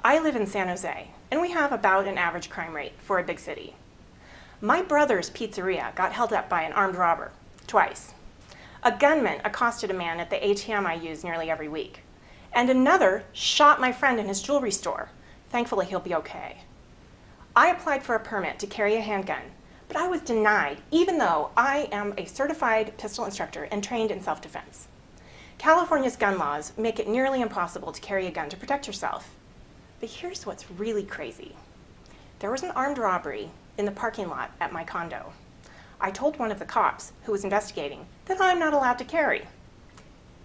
I live in San Jose, and we have about an average crime rate for a big city. My brother's pizzeria got held up by an armed robber, twice. A gunman accosted a man at the ATM I use nearly every week. And another shot my friend in his jewelry store. Thankfully, he'll be okay. I applied for a permit to carry a handgun, but I was denied, even though I am a certified pistol instructor and trained in self-defense. California's gun laws make it nearly impossible to carry a gun to protect yourself. But here's what's really crazy. There was an armed robbery in the parking lot at my condo. I told one of the cops who was investigating that I'm not allowed to carry.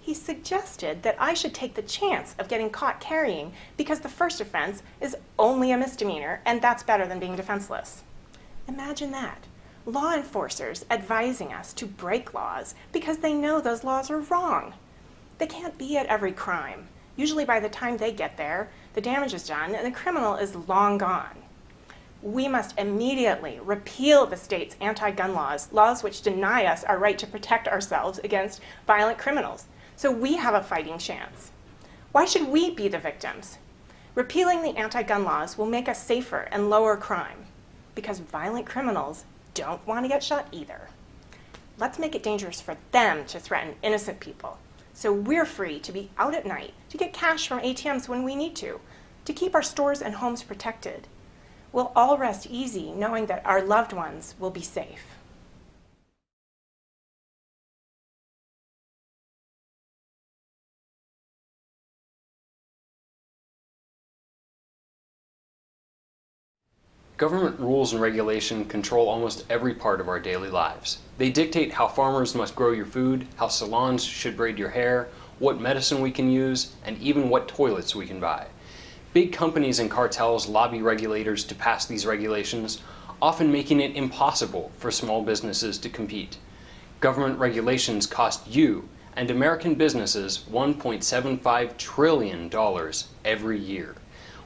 He suggested that I should take the chance of getting caught carrying because the first offense is only a misdemeanor, and that's better than being defenseless. Imagine that. Law enforcers advising us to break laws because they know those laws are wrong. They can't be at every crime. Usually by the time they get there, the damage is done and the criminal is long gone. We must immediately repeal the state's anti-gun laws, laws which deny us our right to protect ourselves against violent criminals, so we have a fighting chance. Why should we be the victims? Repealing the anti-gun laws will make us safer and lower crime, because violent criminals don't want to get shot either. Let's make it dangerous for them to threaten innocent people, so we're free to be out at night, to get cash from ATMs when we need to keep our stores and homes protected. We'll all rest easy knowing that our loved ones will be safe. Government rules and regulation control almost every part of our daily lives. They dictate how farmers must grow your food, how salons should braid your hair, what medicine we can use, and even what toilets we can buy. Big companies and cartels lobby regulators to pass these regulations, often making it impossible for small businesses to compete. Government regulations cost you and American businesses $1.75 trillion every year.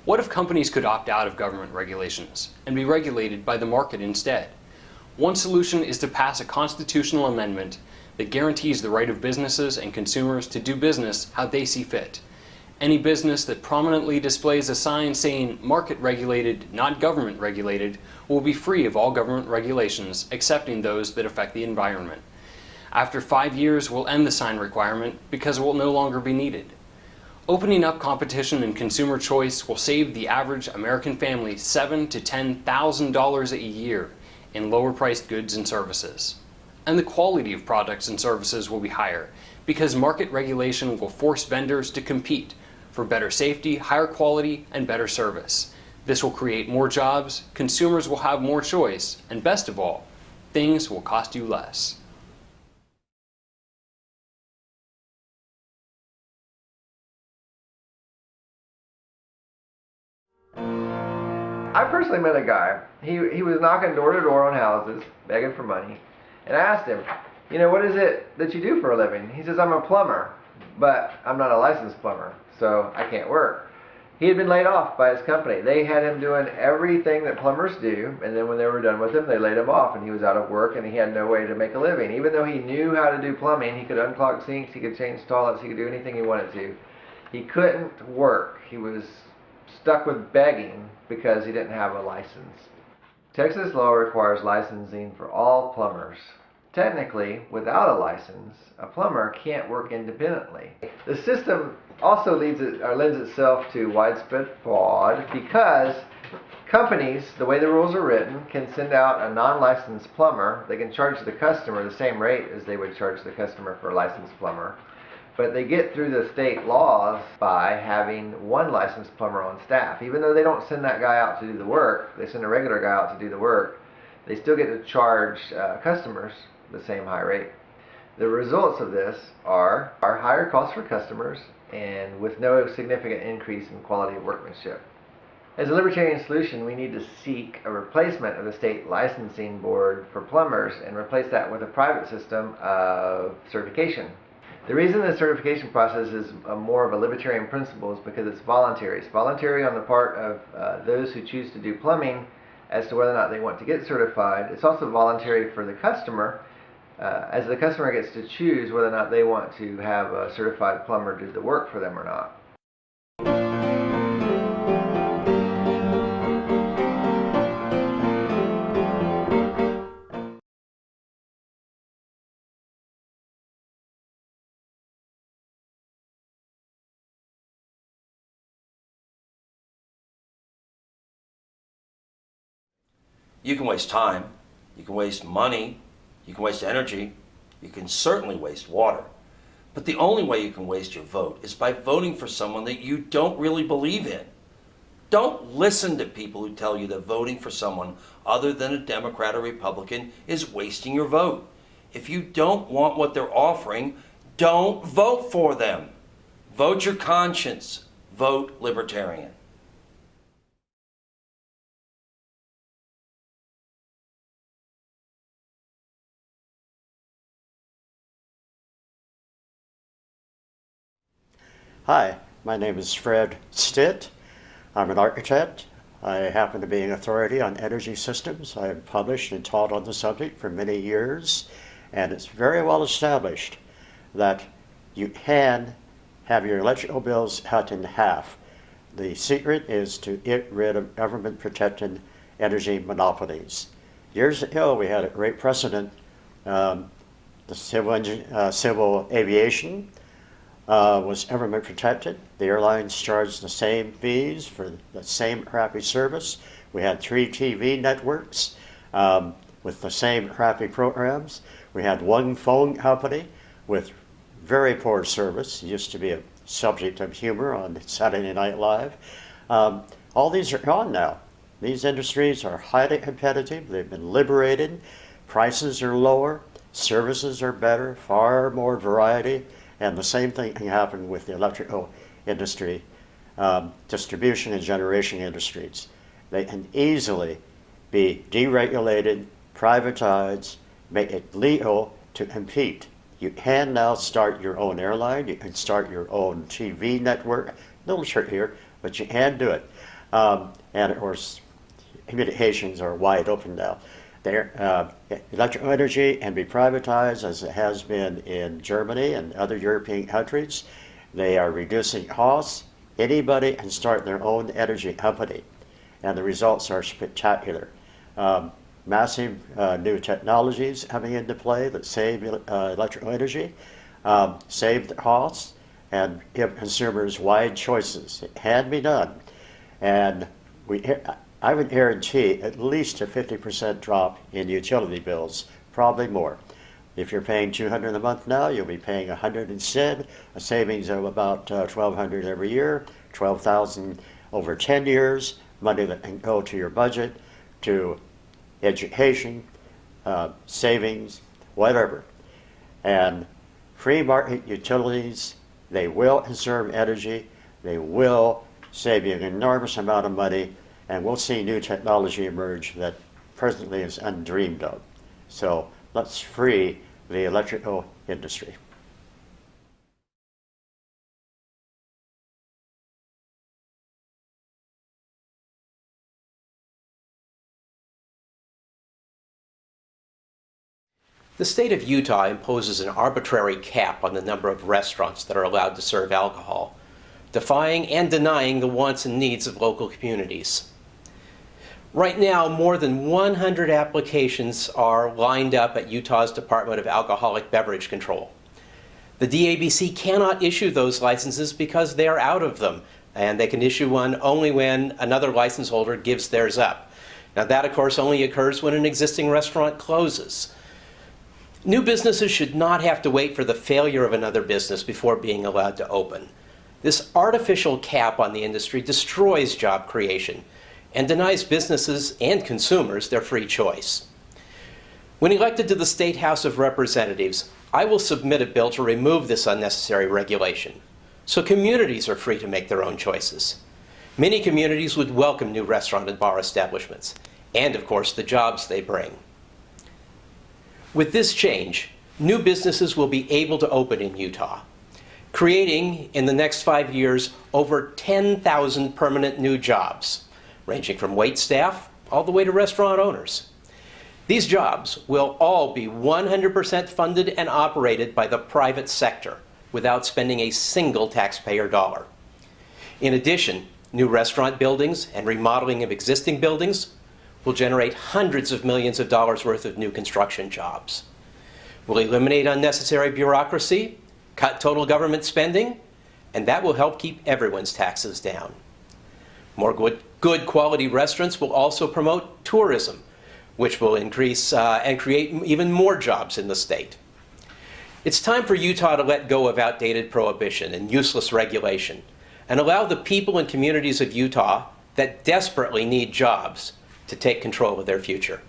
What if companies could opt out of government regulations and be regulated by the market instead? One solution is to pass a constitutional amendment that guarantees the right of businesses and consumers to do business how they see fit. Any business that prominently displays a sign saying market regulated, not government regulated, will be free of all government regulations, excepting those that affect the environment. After 5 years, we'll end the sign requirement because it will no longer be needed. Opening up competition and consumer choice will save the average American family $7,000 to $10,000 a year in lower-priced goods and services. And the quality of products and services will be higher because market regulation will force vendors to compete for better safety, higher quality, and better service. This will create more jobs, consumers will have more choice, and best of all, things will cost you less. I personally met a guy. He was knocking door to door on houses, begging for money. And I asked him, what is it that you do for a living? He says, I'm a plumber, but I'm not a licensed plumber, so I can't work. He had been laid off by his company. They had him doing everything that plumbers do, and then when they were done with him, they laid him off, and he was out of work, and he had no way to make a living. Even though he knew how to do plumbing, he could unclog sinks, he could change toilets, he could do anything he wanted to. He couldn't work. He was stuck with begging because he didn't have a license. Texas law requires licensing for all plumbers. Technically, without a license, a plumber can't work independently. The system also lends itself to widespread fraud because companies, the way the rules are written, can send out a non-licensed plumber. They can charge the customer the same rate as they would charge the customer for a licensed plumber. But they get through the state laws by having one licensed plumber on staff. Even though they don't send that guy out to do the work, they send a regular guy out to do the work, they still get to charge customers the same high rate. The results of this are higher costs for customers and with no significant increase in quality of workmanship. As a libertarian solution, we need to seek a replacement of the state licensing board for plumbers and replace that with a private system of certification. The reason the certification process is more of a libertarian principle is because it's voluntary. It's voluntary on the part of those who choose to do plumbing as to whether or not they want to get certified. It's also voluntary for the customer, as the customer gets to choose whether or not they want to have a certified plumber do the work for them or not. You can waste time, you can waste money, you can waste energy, you can certainly waste water. But the only way you can waste your vote is by voting for someone that you don't really believe in. Don't listen to people who tell you that voting for someone other than a Democrat or Republican is wasting your vote. If you don't want what they're offering, don't vote for them. Vote your conscience. Vote Libertarian. Hi, my name is Fred Stitt. I'm an architect. I happen to be an authority on energy systems. I have published and taught on the subject for many years, and it's very well established that you can have your electrical bills cut in half. The secret is to get rid of government-protected energy monopolies. Years ago, we had a great precedent. The civil aviation was government protected. The airlines charged the same fees for the same crappy service. We had 3 TV networks with the same crappy programs. We had one phone company with very poor service. It used to be a subject of humor on Saturday Night Live. All these are gone now. These industries are highly competitive. They've been liberated. Prices are lower. Services are better. Far more variety. And the same thing can happen with the electrical industry, distribution and generation industries. They can easily be deregulated, privatized, make it legal to compete. You can now start your own airline, you can start your own TV network, little trick here, but you can do it. And of course, communications are wide open now. Electrical energy can be privatized as it has been in Germany and other European countries. They are reducing costs. Anybody can start their own energy company, and the results are spectacular. Massive new technologies coming into play that save electrical energy, save the costs, and give consumers wide choices. It can be done, and I would guarantee at least a 50% drop in utility bills, probably more. If you're paying $200 a month now, you'll be paying $100 instead, a savings of about $1,200 every year, $12,000 over 10 years, money that can go to your budget, to education, savings, whatever. And free market utilities, they will conserve energy, they will save you an enormous amount of money, and we'll see new technology emerge that presently is undreamed of. So let's free the electrical industry. The state of Utah imposes an arbitrary cap on the number of restaurants that are allowed to serve alcohol, defying and denying the wants and needs of local communities. Right now, more than 100 applications are lined up at Utah's Department of Alcoholic Beverage Control. The DABC cannot issue those licenses because they are out of them, and they can issue one only when another license holder gives theirs up. Now that, of course, only occurs when an existing restaurant closes. New businesses should not have to wait for the failure of another business before being allowed to open. This artificial cap on the industry destroys job creation and denies businesses and consumers their free choice. When elected to the State House of Representatives, I will submit a bill to remove this unnecessary regulation, so communities are free to make their own choices. Many communities would welcome new restaurant and bar establishments, and of course the jobs they bring. With this change, new businesses will be able to open in Utah, creating in the next 5 years over 10,000 permanent new jobs, ranging from wait staff all the way to restaurant owners. These jobs will all be 100% funded and operated by the private sector without spending a single taxpayer dollar. In addition, new restaurant buildings and remodeling of existing buildings will generate hundreds of millions of dollars worth of new construction jobs. We'll eliminate unnecessary bureaucracy, cut total government spending, and that will help keep everyone's taxes down. More good quality restaurants will also promote tourism, which will increase and create even more jobs in the state. It's time for Utah to let go of outdated prohibition and useless regulation and allow the people and communities of Utah that desperately need jobs to take control of their future.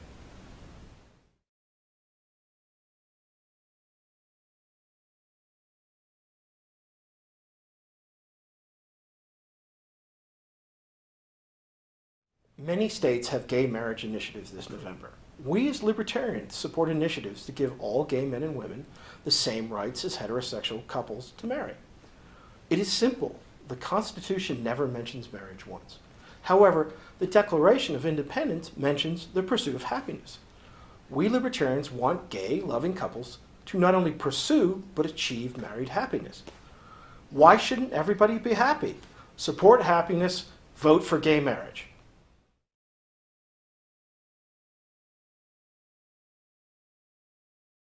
Many states have gay marriage initiatives this November. We as libertarians support initiatives to give all gay men and women the same rights as heterosexual couples to marry. It is simple. The Constitution never mentions marriage once. However, the Declaration of Independence mentions the pursuit of happiness. We libertarians want gay, loving couples to not only pursue, but achieve married happiness. Why shouldn't everybody be happy? Support happiness, vote for gay marriage.